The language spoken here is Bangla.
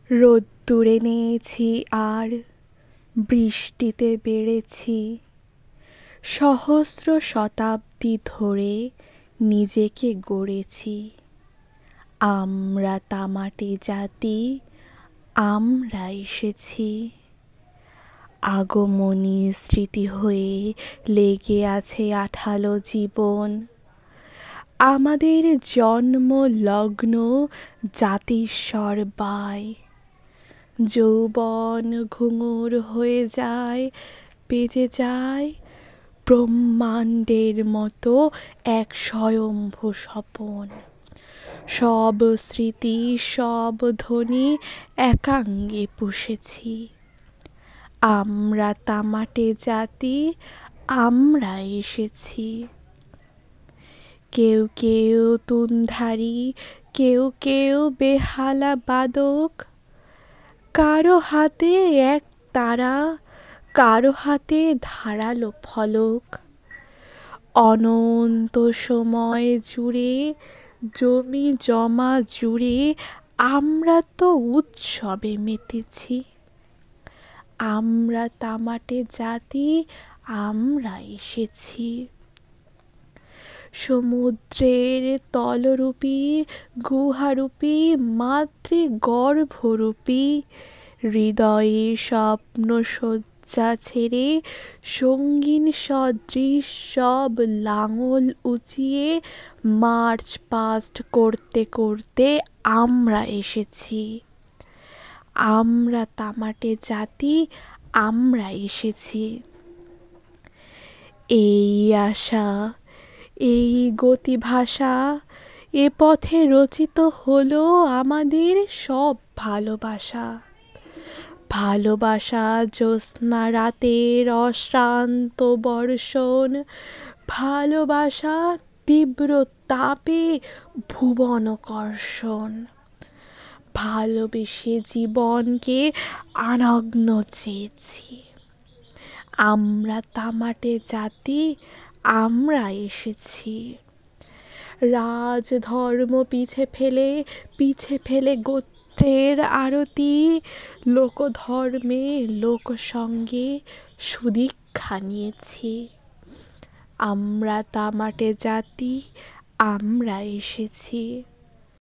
রোদ্দুরে নেয়েছি আর বৃষ্টিতে বেড়েছি, সহস্র শতাব্দী ধরে নিজেকে গড়েছি। আমরা তামাটে জাতি, আমরা এসেছি। আগমনী স্মৃতি হয়ে লেগে আছে আঠালো জীবন। আমাদের জন্মলগ্ন জাতিস্বর বায়, যৌবন ঘুঙুর হয়ে যায়, বেজে যায় ব্রহ্মাণ্ডের মতো এক স্বয়ম্ভু স্বপন। সব স্মৃতি সব ধ্বনি একাঙ্গে পুষেছি। আমরা তামাটে জাতি, আমরা এসেছি। কেউ কেউ তুনধারী, কেউ কেউ বেহালা বাদক, কারো হাতে এক তারা, কারো হাতে ধারালো ফলক। অনন্ত সময় জুড়ে, জমি জমা জুড়ে আমরা তো উৎসবে মেতেছি। আমরা তামাটে জাতি, আমরা এসেছি। সমুদ্রের তলরূপী, গুহারূপী, মাতৃগর্ভরূপী হৃদয়ে স্বপ্ন শয্যা ছেড়ে সঙ্গীন সদৃশ সব লাঙল উঁচিয়ে মার্চ পাস্ট করতে করতে আমরা এসেছি। আমরা তামাটে জাতি, আমরা এসেছি। এই আশা, এই গতিভাষা, এ পথে রচিত হলো আমাদের সব ভালোবাসা। ভালোবাসা জ্যোৎস্না রাতের অশ্রান্ত বর্ষণ, ভালোবাসা তীব্র তাপে ভুবন কর্ষণ। ভালোবেসে জীবনকে আনগ্ন চেয়েছি। আমরা তামাটে জাতি, আমরা এসেছি। রাজধর্ম পিছে ফেলে গোত্রের আরতি, লোকধর্মে লোকসঙ্গে সুদীক্ষা নিয়েছি। আমরা তামাটে জাতি, আমরা এসেছি।